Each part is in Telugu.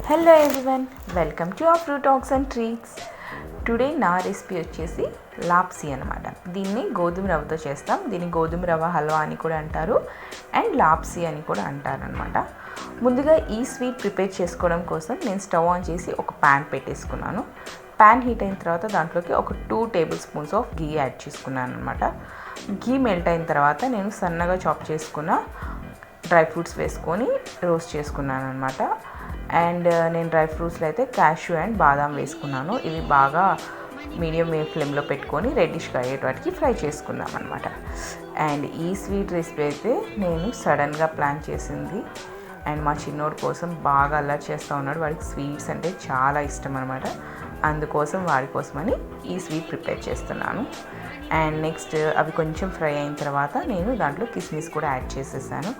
Hello everyone, welcome to our fruit talks and treats. Today నా రెసిపీ వచ్చేసి లాప్సీ అనమాట. దీన్ని గోధుమ రవ్వతో చేస్తాం. దీన్ని గోధుమ రవ్వ హల్వా అని కూడా అంటారు అండ్ లాప్సీ అని కూడా అంటారనమాట. ముందుగా ఈ స్వీట్ ప్రిపేర్ చేసుకోవడం కోసం నేను స్టవ్ ఆన్ చేసి ఒక ప్యాన్ పెట్టేసుకున్నాను. ప్యాన్ హీట్ అయిన తర్వాత దాంట్లోకి ఒక 2 table spoons of ghee add చేసుకున్నాను అనమాట. గీ మెల్ట్ అయిన తర్వాత నేను సన్నగా చాప్ చేసుకున్న డ్రై ఫ్రూట్స్ వేసుకొని రోస్ట్ చేసుకున్నాను అనమాట. అండ్ నేను డ్రై ఫ్రూట్స్లో అయితే క్యాష్యూ అండ్ బాదాం వేసుకున్నాను. ఇవి బాగా మీడియం ఫ్లేమ్లో పెట్టుకొని రెడ్డిష్గా అయ్యేటికి ఫ్రై చేసుకున్నాం అనమాట. అండ్ ఈ స్వీట్ రెసిపీ అయితే నేను సడన్గా ప్లాన్ చేసింది. అండ్ మా చిన్నోడు కోసం బాగా అల్లరి చేస్తూ ఉన్నాడు. వాడికి స్వీట్స్ అంటే చాలా ఇష్టం అనమాట. అందుకోసం వాడి కోసమని ఈ స్వీట్ ప్రిపేర్ చేస్తున్నాను. అండ్ నెక్స్ట్ అవి కొంచెం ఫ్రై అయిన తర్వాత నేను దాంట్లో కిస్మిస్ కూడా యాడ్ చేసేసాను.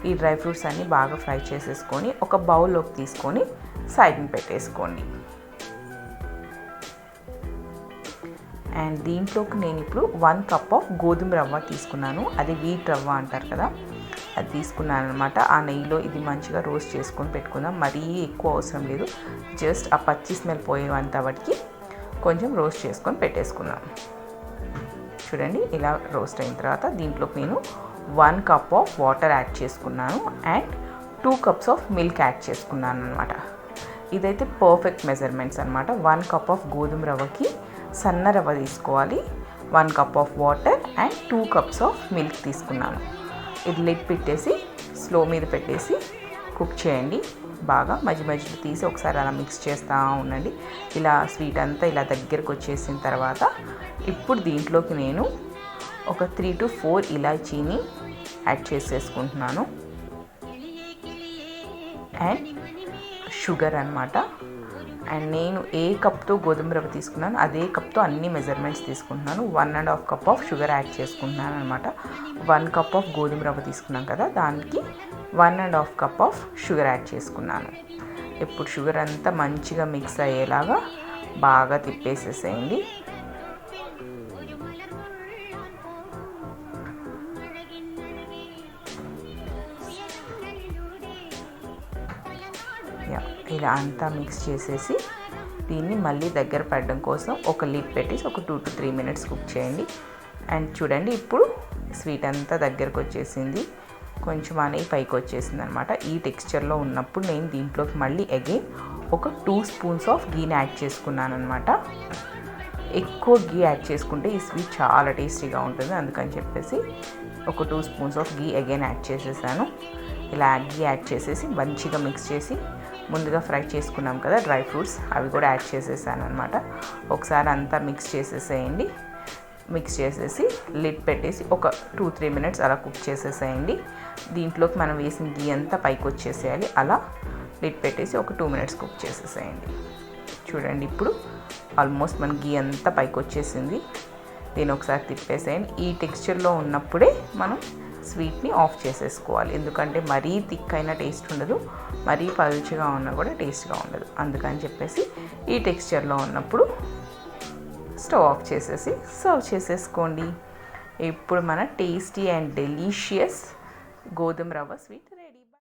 ఈ డ్రై ఫ్రూట్స్ అన్నీ బాగా ఫ్రై చేసేసుకొని ఒక బౌల్లోకి తీసుకొని సైడ్ని పెట్టేసుకోండి. అండ్ దీంట్లోకి నేను ఇప్పుడు 1 కప్ ఆఫ్ గోధుమ రవ్వ తీసుకున్నాను. అది వీట్ రవ్వ అంటారు కదా, అది తీసుకున్నాను అనమాట. ఆ నెయ్యిలో ఇది మంచిగా రోస్ట్ చేసుకొని పెట్టుకుందాం. మరీ ఎక్కువ అవసరం లేదు, జస్ట్ ఆ పచ్చి స్మెల్ పోయేంత వాటికి కొంచెం రోస్ట్ చేసుకొని పెట్టేసుకుందాం. చూడండి, ఇలా రోస్ట్ అయిన తర్వాత దీంట్లోకి నేను 1 కప్ ఆఫ్ వాటర్ యాడ్ చేసుకున్నాను and 2 cups of milk add చేసుకున్నాను అనమాట. ఇదైతే పర్ఫెక్ట్ మెజర్మెంట్స్ అనమాట. 1 కప్ ఆఫ్ గోధుమ రవ్వకి సన్న రవ్వ తీసుకోవాలి, 1 cup of water and 2 cups of milk తీసుకున్నాను. ఇది లిడ్ పెట్టేసి స్లో మీద పెట్టేసి కుక్ చేయండి. బాగా మధ్యలో తీసి ఒకసారి అలా మిక్స్ చేస్తూ ఉండండి. ఇలా స్వీట్ అంతా ఇలా దగ్గరకు వచ్చేసిన తర్వాత ఇప్పుడు దీంట్లోకి నేను ఒక 3 to 4 ఇలాచీని యాడ్ చేసేసుకుంటున్నాను అండ్ షుగర్ అనమాట. అండ్ నేను ఏ కప్తో గోధుమ రవ్వ తీసుకున్నాను అదే కప్తో అన్ని మెజర్మెంట్స్ తీసుకుంటున్నాను. 1.5 కప్ ఆఫ్ షుగర్ యాడ్ చేసుకుంటున్నాను అనమాట. 1 కప్ ఆఫ్ గోధుమ రవ్వ తీసుకున్నాం కదా, దానికి 1.5 కప్ ఆఫ్ షుగర్ యాడ్ చేసుకున్నాను. ఇప్పుడు షుగర్ అంతా మంచిగా మిక్స్ అయ్యేలాగా బాగా తిప్పేసేసేయండి. ఇలా అంతా మిక్స్ చేసేసి దీన్ని మళ్ళీ దగ్గర పడడం కోసం ఒక లిడ్ పెట్టేసి ఒక 2 to 3 minutes కుక్ చేయండి. అండ్ చూడండి, ఇప్పుడు స్వీట్ అంతా దగ్గరకు వచ్చేసింది, కొంచెం అనేది పైకి వచ్చేసింది అనమాట. ఈ టెక్స్చర్లో ఉన్నప్పుడు నేను దీంట్లోకి మళ్ళీ అగైన్ ఒక 2 స్పూన్స్ ఆఫ్ గీని యాడ్ చేసుకున్నాను అనమాట. ఎక్కువ గీ యాడ్ చేసుకుంటే ఈ స్వీట్ చాలా టేస్టీగా ఉంటుంది, అందుకని చెప్పేసి ఒక 2 spoons of ghee again add చేసేసాను. ఇలా గీ యాడ్ చేసేసి మంచిగా మిక్స్ చేసి ముందుగా ఫ్రై చేసుకున్నాం కదా డ్రై ఫ్రూట్స్, అవి కూడా యాడ్ చేసేసాను అనమాట. ఒకసారి అంతా మిక్స్ చేసేసేయండి. మిక్స్ చేసేసి లిడ్ పెట్టేసి ఒక 2-3 minutes అలా కుక్ చేసేసేయండి. దీంట్లోకి మనం వేసిన గీ అంతా పైకి వచ్చేసేయాలి. అలా లిడ్ పెట్టేసి ఒక 2 minutes కుక్ చేసేసేయండి. చూడండి, ఇప్పుడు ఆల్మోస్ట్ మన గీ అంతా పైకి వచ్చేసింది. దీన్ని ఒకసారి తిప్పేసేయండి. ఈ టెక్స్చర్లో ఉన్నప్పుడే మనం స్వీట్ని ఆఫ్ చేసేసుకోవాలి, ఎందుకంటే మరీ థిక్ అయినా టేస్ట్ ఉండదు, మరీ పలుచగా ఉన్నా కూడా టేస్ట్గా ఉండదు. అందుకని చెప్పేసి ఈ టెక్స్చర్లో ఉన్నప్పుడు స్టవ్ ఆఫ్ చేసేసి సర్వ్ చేసేసుకోండి. ఇప్పుడు మన టేస్టీ అండ్ డెలీషియస్ గోధుమ రవ్వ స్వీట్